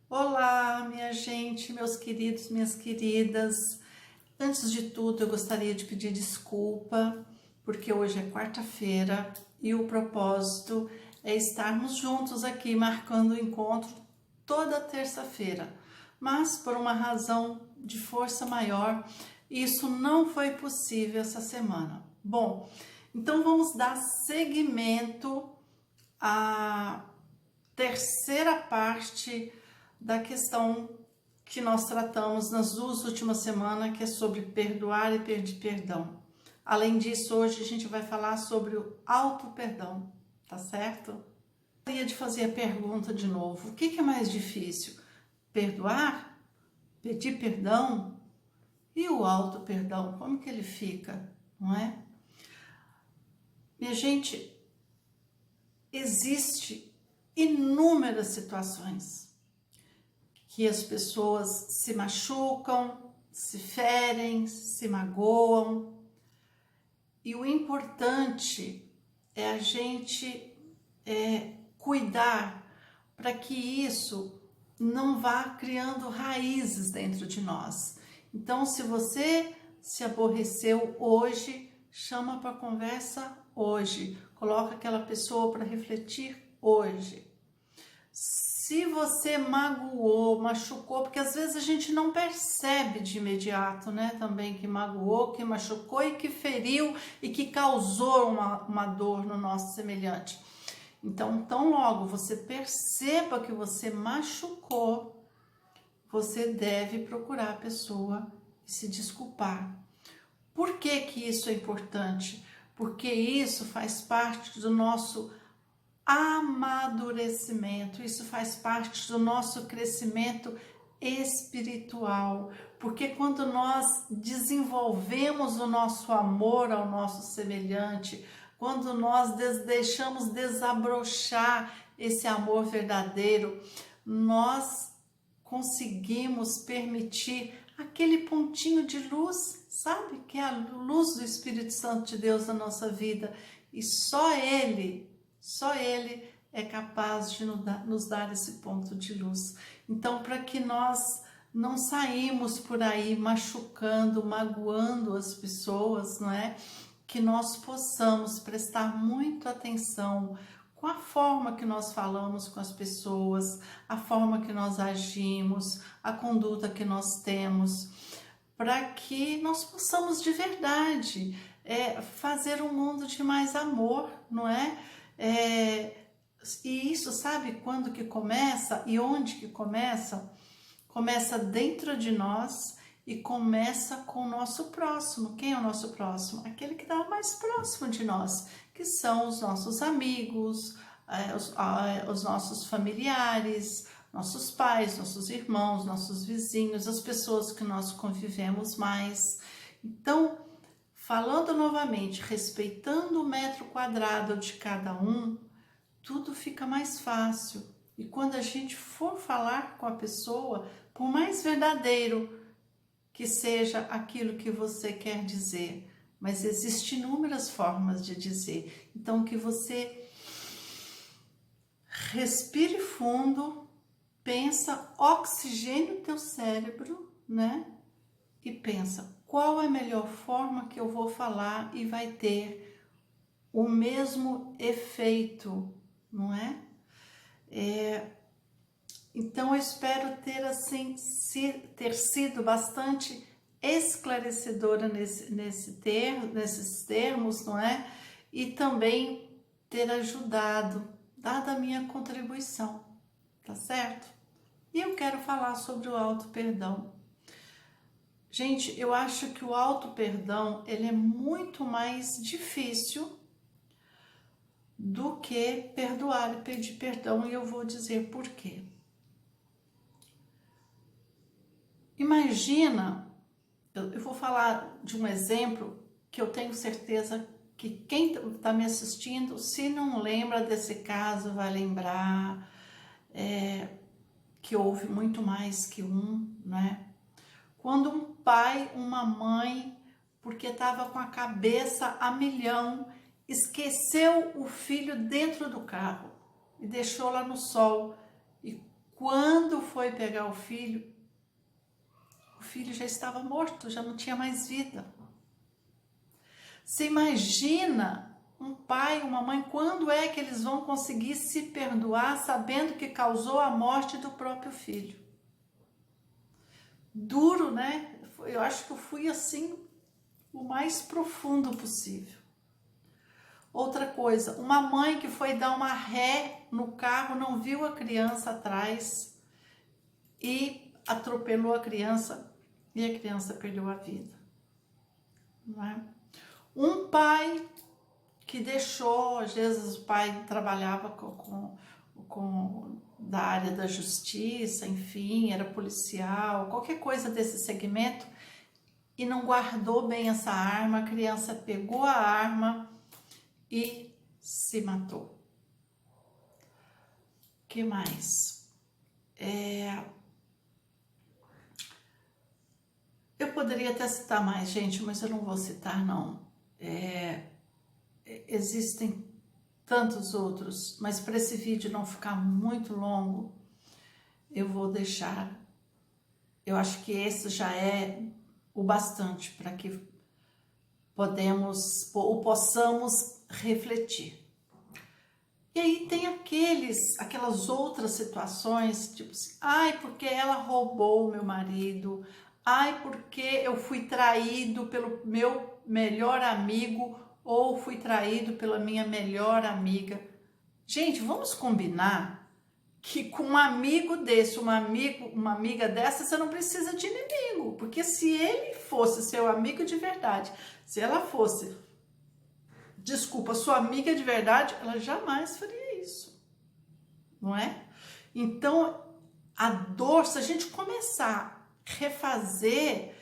Olá, minha gente, meus queridos, minhas queridas. Antes de tudo, eu gostaria de pedir desculpa, porque hoje é quarta-feira e o propósito é estarmos juntos aqui marcando o encontro toda terça-feira. Mas por uma razão de força maior, isso não foi possível essa semana. Bom, então vamos dar seguimento à terceira parte da questão que nós tratamos nas duas últimas semanas, que é sobre perdoar e pedir perdão. Além disso, hoje a gente vai falar sobre o auto-perdão, tá certo? Eu gostaria de fazer a pergunta de novo: o que é mais difícil? Perdoar? Pedir perdão? E o auto-perdão, como que ele fica, não é? Minha gente, existe inúmeras situações que as pessoas se machucam, se ferem, se magoam. E o importante é a gente cuidar para que isso não vá criando raízes dentro de nós. Então, se você se aborreceu hoje, chama para conversa hoje. Coloca aquela pessoa para refletir hoje. Se você magoou, machucou, porque às vezes a gente não percebe de imediato, né? Também que magoou, que machucou e que feriu e que causou uma dor no nosso semelhante. Então, tão logo você perceba que você machucou, você deve procurar a pessoa e se desculpar. Por que que isso é importante? Porque isso faz parte do nosso amadurecimento, isso faz parte do nosso crescimento espiritual, porque quando nós desenvolvemos o nosso amor ao nosso semelhante, quando nós deixamos desabrochar esse amor verdadeiro, nós conseguimos permitir aquele pontinho de luz, sabe? Que é a luz do Espírito Santo de Deus na nossa vida, e só Ele é capaz de nos dar esse ponto de luz. Então, para que nós não saímos por aí machucando, magoando as pessoas, não é? Que nós possamos prestar muita atenção com a forma que nós falamos com as pessoas, a forma que nós agimos, a conduta que nós temos, para que nós possamos de verdade fazer um mundo de mais amor, não é? E isso, sabe quando que começa e onde que começa? Começa dentro de nós e começa com o nosso próximo. Quem é o nosso próximo? Aquele que está mais próximo de nós, que são os nossos amigos, os nossos familiares, nossos pais, nossos irmãos, nossos vizinhos, as pessoas que nós convivemos mais. Então, falando novamente, respeitando o metro quadrado de cada um, tudo fica mais fácil. E quando a gente for falar com a pessoa, por mais verdadeiro que seja aquilo que você quer dizer, mas existem inúmeras formas de dizer. Então, que você respire fundo, pensa, oxigene o teu cérebro, né? E pensa, qual é a melhor forma que eu vou falar e vai ter o mesmo efeito, não é? Então eu espero ter sido bastante esclarecedora nesses termos, não é? E também ter ajudado, dada a minha contribuição, tá certo? E eu quero falar sobre o auto-perdão. Gente, eu acho que o auto-perdão, ele é muito mais difícil do que perdoar e pedir perdão, e eu vou dizer por quê. Imagina, eu vou falar de um exemplo que eu tenho certeza que quem está me assistindo, se não lembra desse caso, vai lembrar que houve muito mais que um, né? Quando um pai, uma mãe, porque estava com a cabeça a milhão, esqueceu o filho dentro do carro e deixou lá no sol. E quando foi pegar o filho já estava morto, já não tinha mais vida. Você imagina um pai, uma mãe, quando é que eles vão conseguir se perdoar sabendo que causou a morte do próprio filho? Duro, né? Eu acho que eu fui assim, o mais profundo possível. Outra coisa, uma mãe que foi dar uma ré no carro, não viu a criança atrás e atropelou a criança e a criança perdeu a vida. Não é? Um pai que deixou, às vezes o pai trabalhava da área da justiça, enfim, era policial, qualquer coisa desse segmento, e não guardou bem essa arma, a criança pegou a arma e se matou. O que mais? Eu poderia até citar mais, gente, mas eu não vou citar, não. Existem tantos outros, mas para esse vídeo não ficar muito longo, eu vou deixar. Eu acho que esse já é o bastante para que possamos refletir. E aí tem aquelas outras situações, tipo assim, ai, porque ela roubou o meu marido, ai, porque eu fui traído pelo meu melhor amigo ou fui traído pela minha melhor amiga. Gente, vamos combinar que com um amigo desse, uma amiga dessa, você não precisa de inimigo, porque se ele fosse seu amigo de verdade, se ela fosse, desculpa, sua amiga de verdade, ela jamais faria isso, não é? Então, a dor, se a gente começar a refazer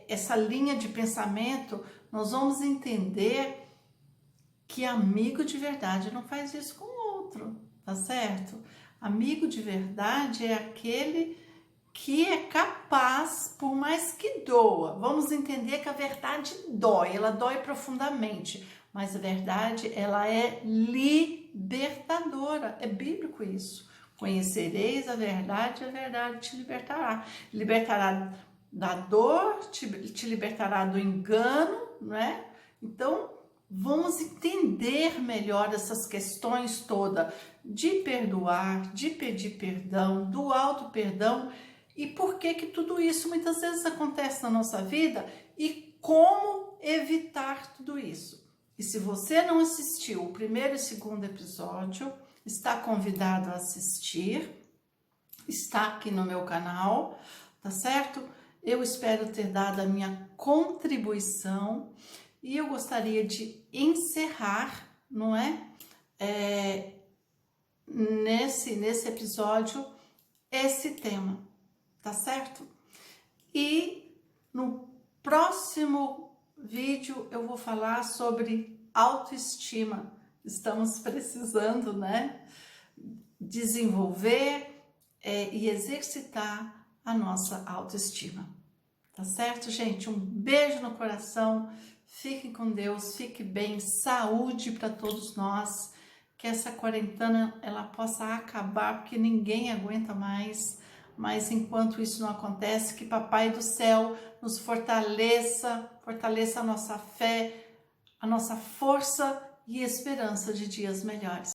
essa linha de pensamento, nós vamos entender que amigo de verdade não faz isso com o outro, tá certo? Amigo de verdade é aquele que é capaz, por mais que doa, vamos entender que a verdade dói, ela dói profundamente, mas a verdade, ela é libertadora, é bíblico isso. Conhecereis a verdade te libertará. Libertará da dor, te libertará do engano, não é? Então, vamos entender melhor essas questões todas de perdoar, de pedir perdão, do auto-perdão e por que tudo isso muitas vezes acontece na nossa vida e como evitar tudo isso. E se você não assistiu o primeiro e segundo episódio, está convidado a assistir, está aqui no meu canal, tá certo? Eu espero ter dado a minha contribuição e eu gostaria de encerrar, não é? Nesse episódio, esse tema, tá certo? E no próximo vídeo eu vou falar sobre autoestima. Estamos precisando, né? Desenvolver e exercitar a nossa autoestima. Tá certo, gente? Um beijo no coração. Fiquem com Deus, fique bem, saúde para todos nós. Que essa quarentena ela possa acabar, porque ninguém aguenta mais. Mas enquanto isso não acontece, que Papai do Céu nos fortaleça a nossa fé, a nossa força e esperança de dias melhores.